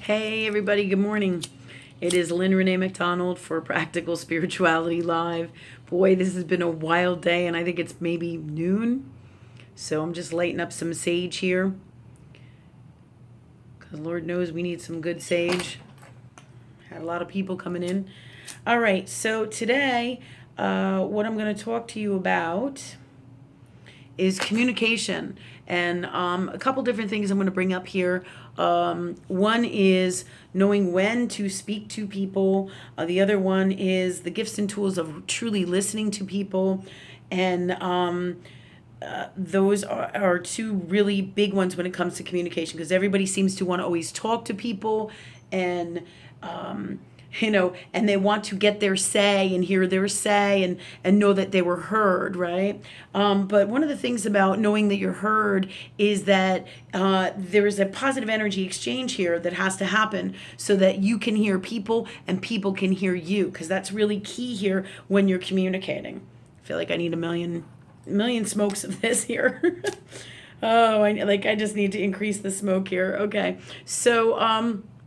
Hey, everybody, good morning. It is Lynn Renee McDonald for Practical Spirituality Live. Boy, this has been a wild day, and I think it's maybe noon. So I'm just lighting up some sage here. Because Lord knows we need some good sage. Had a lot of people coming in. All right, so today, what I'm going to talk to you about is communication. And a couple different things I'm going to bring up here. One is knowing when to speak to people. The other one is the gifts and tools of truly listening to people. And those are two really big ones when it comes to communication, because everybody seems to want to always talk to people and and they want to get their say and hear their say and know that they were heard, right? But one of the things about knowing that you're heard is that there's a positive energy exchange here that has to happen so that you can hear people and people can hear you, because that's really key here when you're communicating. I feel like I need a million smokes of this here. Oh, I just need to increase the smoke here. Okay. So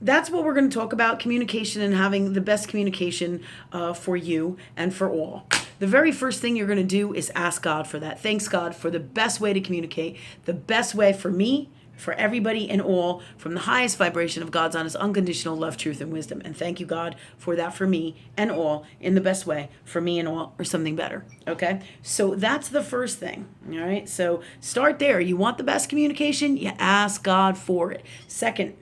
that's what we're going to talk about, communication and having the best communication for you and for all. The very first thing you're going to do is ask God for that. Thanks God for the best way to communicate, the best way for me, for everybody and all, from the highest vibration of God's honest, unconditional love, truth, and wisdom. And thank you, God, for that for me and all in the best way for me and all, or something better. Okay? So that's the first thing. All right? So start there. You want the best communication? You ask God for it. Second.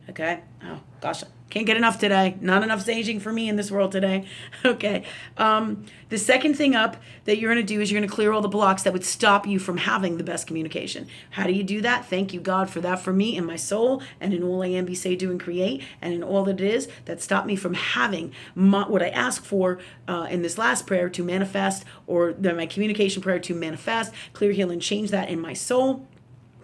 Okay. Oh, gosh. Can't get enough today. Not enough saging for me in this world today. Okay. The second thing up that you're going to do is you're going to clear all the blocks that would stop you from having the best communication. How do you do that? Thank you, God, for that for me in my soul and in all I am, be, say, do, and create, and in all that it is that stopped me from having what I asked for in this last prayer to manifest, or my communication prayer to manifest, clear, heal, and change that in my soul.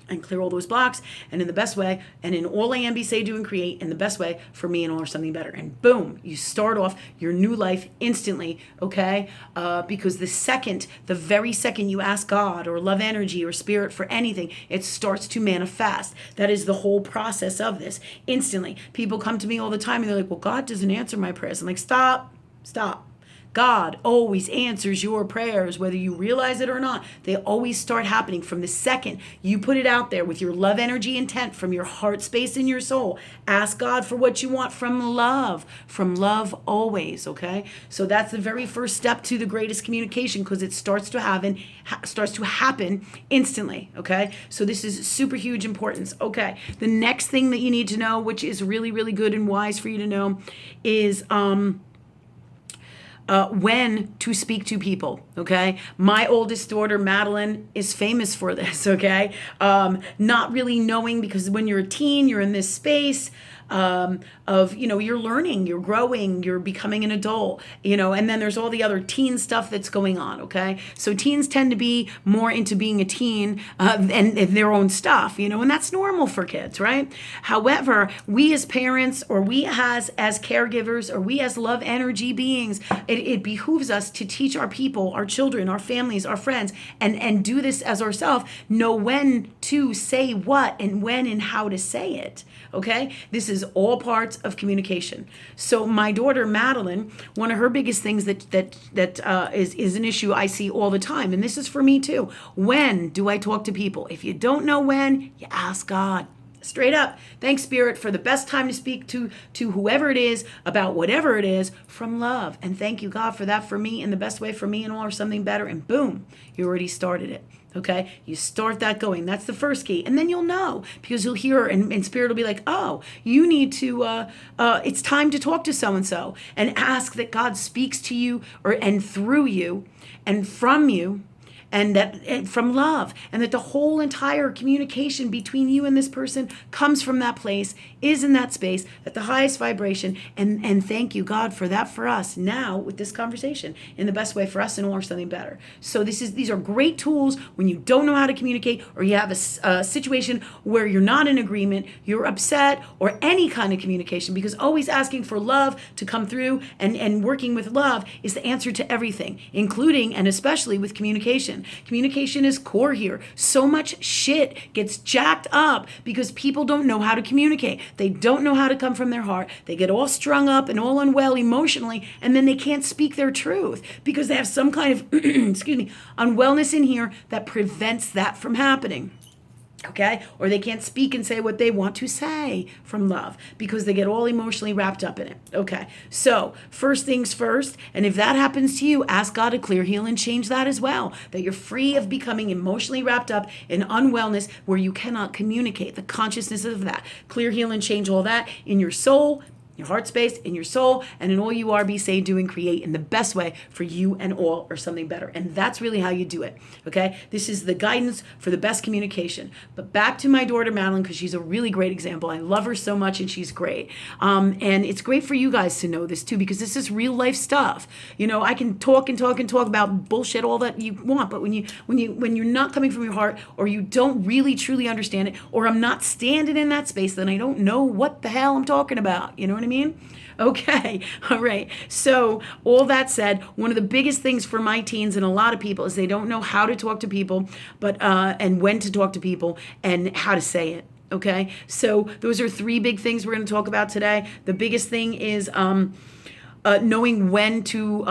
And clear all those blocks, and in the best way, and in all I am, be, say, do, and create, in the best way for me and all, or something better. And boom, you start off your new life instantly, okay? Because the very second you ask God or love energy or spirit for anything, it starts to manifest. That is the whole process of this. Instantly. People come to me all the time and they're like, well, God doesn't answer my prayers. I'm like, stop. God always answers your prayers, whether you realize it or not. They always start happening from the second you put it out there with your love energy intent from your heart space in your soul. Ask God for what you want from love always, okay? So that's the very first step to the greatest communication, because it starts to happen instantly, okay? So this is super huge importance. Okay, the next thing that you need to know, which is really, really good and wise for you to know, is when to speak to people, okay? My oldest daughter, Madeline, is famous for this, okay? Not really knowing, because when you're a teen, you're in this space of, you're learning, you're growing, you're becoming an adult, and then there's all the other teen stuff that's going on, okay? So teens tend to be more into being a teen and their own stuff, and that's normal for kids, right? However, we as parents, or we as caregivers, or we as love energy beings, it behooves us to teach our people, our children, our families, our friends, and do this as ourselves, know when to say what and when and how to say it, okay? This is all parts of communication. So my daughter, Madeline, one of her biggest things that is an issue I see all the time, and this is for me too. When do I talk to people? If you don't know when, you ask God. Straight up. Thanks, Spirit, for the best time to speak to whoever it is about whatever it is from love. And thank you, God, for that for me in the best way for me and all, or something better. And boom, you already started it. Okay? You start that going. That's the first key. And then you'll know, because you'll hear and Spirit will be like, oh, you need to, it's time to talk to so-and-so, and ask that God speaks to you and through you and from you, and from love, and that the whole entire communication between you and this person comes from that place, is in that space, at the highest vibration, and thank you, God, for that for us now with this conversation in the best way for us and all, or something better. So these are great tools when you don't know how to communicate, or you have a situation where you're not in agreement, you're upset, or any kind of communication, because always asking for love to come through and working with love is the answer to everything, including and especially with communication. communication. Communication is core here. So much shit gets jacked up because people don't know how to communicate. They don't know how to come from their heart. They get all strung up and all unwell emotionally, and then they can't speak their truth because they have some kind of, excuse me, unwellness in here that prevents that from happening. Okay? Or they can't speak and say what they want to say from love because they get all emotionally wrapped up in it. Okay. So, first things first, and if that happens to you, ask God to clear, heal, and change that as well. That you're free of becoming emotionally wrapped up in unwellness where you cannot communicate. The consciousness of that. Clear, heal, and change all that in your soul, your heart space, in your soul, and in all you are, be, say, do, and create in the best way for you and all, or something better. And that's really how you do it, okay? This is the guidance for the best communication. But back to my daughter, Madeline, because she's a really great example. I love her so much, and she's great. And it's great for you guys to know this, too, because this is real life stuff. You know, I can talk and talk and talk about bullshit all that you want, but when you're not coming from your heart, or you don't really, truly understand it, or I'm not standing in that space, then I don't know what the hell I'm talking about. You know what I mean? Okay. All right. So all that said, one of the biggest things for my teens and a lot of people is they don't know how to talk to people, but and when to talk to people and how to say it. Okay. So those are three big things we're going to talk about today. The biggest thing is knowing when to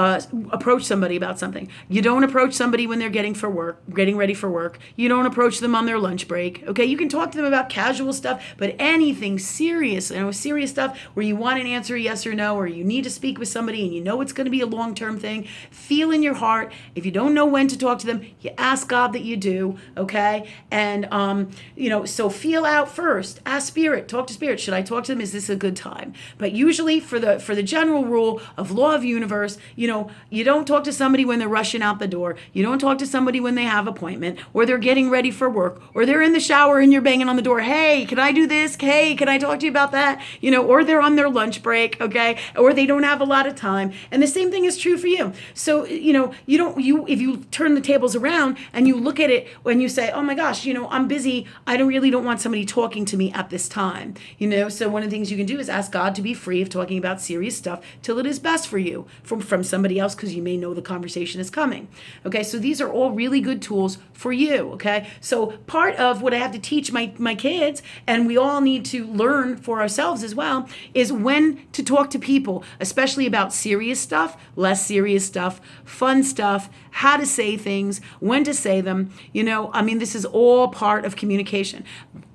approach somebody about something. You don't approach somebody when they're getting ready for work. You don't approach them on their lunch break. Okay, you can talk to them about casual stuff, but anything serious, serious stuff where you want an answer, yes or no, or you need to speak with somebody and you know it's going to be a long-term thing, feel in your heart. If you don't know when to talk to them, you ask God that you do, okay? And, so feel out first. Ask Spirit, talk to Spirit. Should I talk to them? Is this a good time? But usually for the general rule of law of universe, you don't talk to somebody when they're rushing out the door. You don't talk to somebody when they have appointment, or they're getting ready for work, or they're in the shower and you're banging on the door. Hey, can I do this? Hey, can I talk to you about that? Or they're on their lunch break, okay? Or they don't have a lot of time. And the same thing is true for you. So, if you turn the tables around and you look at it when you say, oh my gosh, I'm busy. I don't want somebody talking to me at this time. So one of the things you can do is ask God to be free of talking about serious stuff till it is best for you from somebody else, because you may know the conversation is coming. Okay, so these are all really good tools for you. Okay, so part of what I have to teach my kids, and we all need to learn for ourselves as well, is when to talk to people, especially about serious stuff, less serious stuff, fun stuff, how to say things, when to say them. This is all part of communication.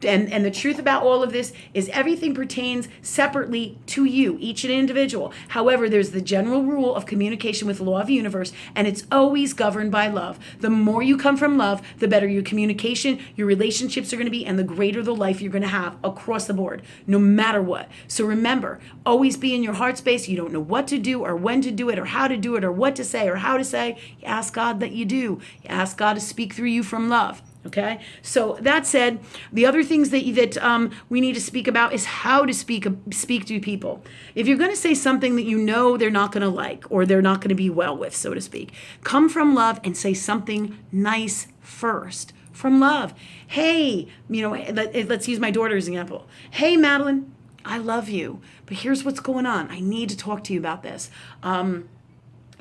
And the truth about all of this is everything pertains separately to you, each and individual. However, there's the general rule of communication with the law of the universe, and it's always governed by love. The more you come from love, the better your communication, your relationships are going to be, and the greater the life you're going to have across the board, no matter what. So remember, always be in your heart space. You don't know what to do or when to do it or how to do it or what to say or how to say. You ask God that you do. You ask God to speak through you from love. Okay, so that said, the other things that we need to speak about is how to speak to people. If you're going to say something that they're not going to like, or they're not going to be well with, so to speak, come from love and say something nice first. From love. Hey, let's use my daughter as an example. Hey, Madeline, I love you, but here's what's going on. I need to talk to you about this.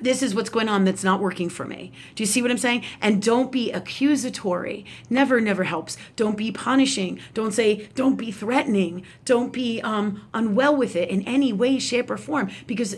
This is what's going on that's not working for me. Do you see what I'm saying? And don't be accusatory. Never helps. Don't be punishing. Don't be threatening. Don't be unwell with it in any way, shape, or form.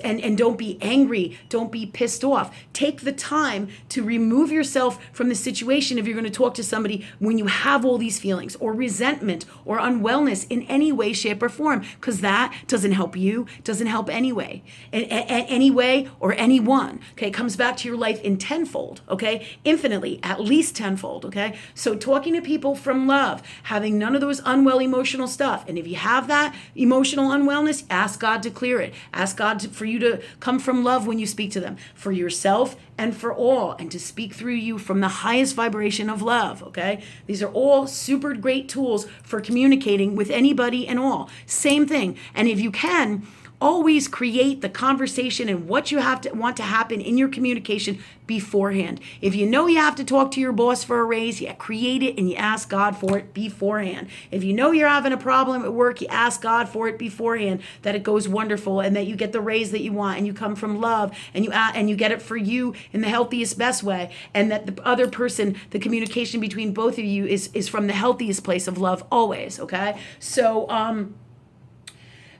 And don't be angry. Don't be pissed off. Take the time to remove yourself from the situation if you're going to talk to somebody when you have all these feelings or resentment or unwellness in any way, shape, or form, because that doesn't help you, doesn't help anyway, anyway or anyone. Okay, it comes back to your life in tenfold, okay? Infinitely, at least tenfold, okay? So talking to people from love, having none of those unwell emotional stuff. And if you have that emotional unwellness, ask God to clear it. Ask God for you to come from love when you speak to them, for yourself and for all, and to speak through you from the highest vibration of love, okay? These are all super great tools for communicating with anybody and all. Same thing. And if you can, always create the conversation and what you want to happen in your communication beforehand. If you know you have to talk to your boss for a raise, you create it and you ask God for it beforehand. If you know you're having a problem at work, you ask God for it beforehand, that it goes wonderful and that you get the raise that you want and you come from love and you get it for you in the healthiest, best way, and that the other person, the communication between both of you is from the healthiest place of love always, okay?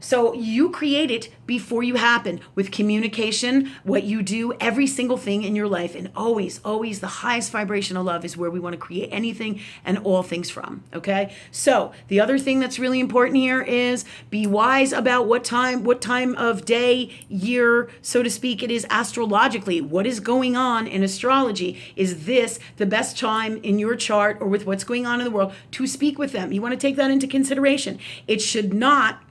So you create it before you happen with communication, what you do, every single thing in your life. And always, always the highest vibration of love is where we want to create anything and all things from. Okay. So the other thing that's really important here is be wise about what time of day, year, so to speak, it is astrologically. What is going on in astrology? Is this the best time in your chart or with what's going on in the world to speak with them? You want to take that into consideration. It should not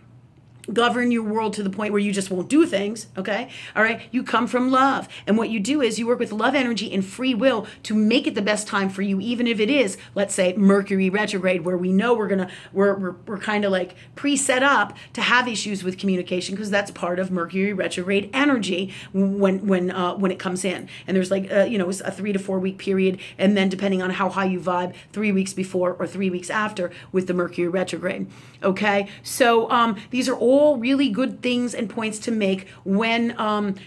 govern your world to the point where you just won't do things, okay? All right? You come from love. And what you do is you work with love energy and free will to make it the best time for you, even if it is, let's say, Mercury retrograde, where we know we're kind of like pre-set up to have issues with communication, because that's part of Mercury retrograde energy when it comes in. And there's like a 3 to 4 week period, and then depending on how high you vibe, 3 weeks before or 3 weeks after with the Mercury retrograde. Okay? So these are all really good things and points to make when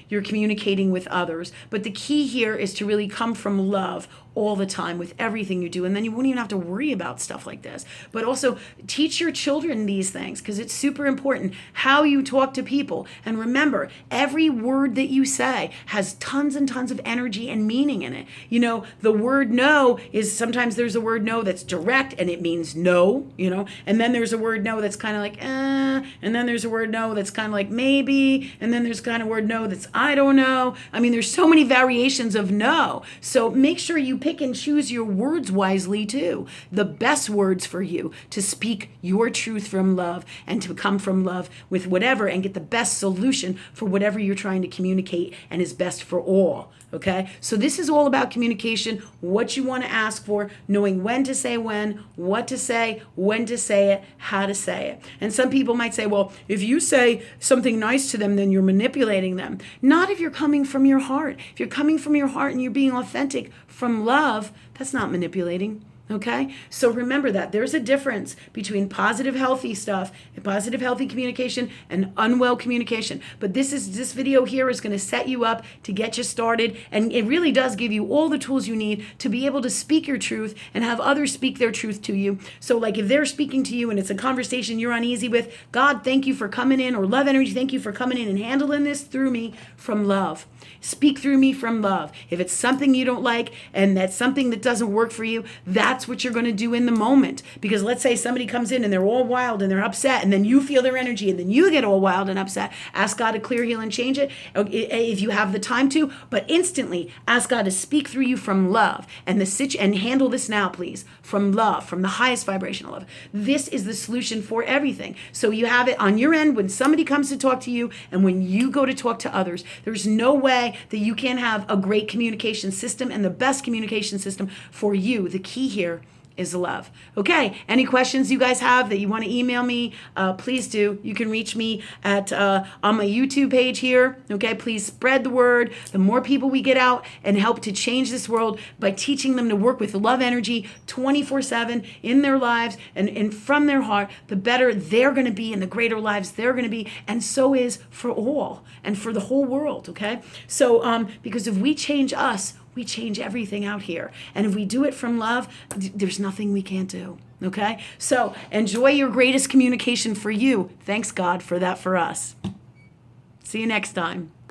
you're communicating with others. But the key here is to really come from love all the time with everything you do. And then you won't even have to worry about stuff like this. But also teach your children these things, because it's super important how you talk to people. And remember, every word that you say has tons and tons of energy and meaning in it. You know, the word no is, sometimes there's a word no that's direct and it means no, and then there's a word no that's kind of like, and then there's a word no that's kind of like maybe, and then there's kind of word no that's I don't know. I mean, there's so many variations of no. So make sure you pick and choose your words wisely too. The best words for you to speak your truth from love and to come from love with whatever and get the best solution for whatever you're trying to communicate and is best for all. Okay? So this is all about communication, what you want to ask for, knowing when to say when, what to say, when to say it, how to say it. And some people might say, well, if you say something nice to them, then you're manipulating them. Not if you're coming from your heart. If you're coming from your heart and you're being authentic from love, that's not manipulating. Okay? So remember that there's a difference between positive, healthy stuff and positive, healthy communication and unwell communication. But this video here is going to set you up to get you started. And it really does give you all the tools you need to be able to speak your truth and have others speak their truth to you. So like if they're speaking to you and it's a conversation you're uneasy with, God, thank you for coming in, or love energy, thank you for coming in and handling this through me from love. Speak through me from love. If it's something you don't like and that's something that doesn't work for you, that's what you're going to do in the moment. Because let's say somebody comes in and they're all wild and they're upset, and then you feel their energy and then you get all wild and upset. Ask God to clear, heal, and change it if you have the time to, but instantly ask God to speak through you from love and handle this now, please, from love, from the highest vibration of love. This is the solution for everything. So you have it on your end when somebody comes to talk to you and when you go to talk to others. There's no way that you can have a great communication system and the best communication system for you. The key here is love. Okay, any questions you guys have that you want to email me, please do. You can reach me at on my YouTube page here. Okay, please spread the word. The more people we get out and help to change this world by teaching them to work with love energy 24/7 in their lives and from their heart, the better they're going to be and the greater lives they're going to be, and so is for all and for the whole world. Okay, so because if we change us, we change everything out here. And if we do it from love, there's nothing we can't do. Okay? So enjoy your greatest communication for you. Thanks, God, for that for us. See you next time.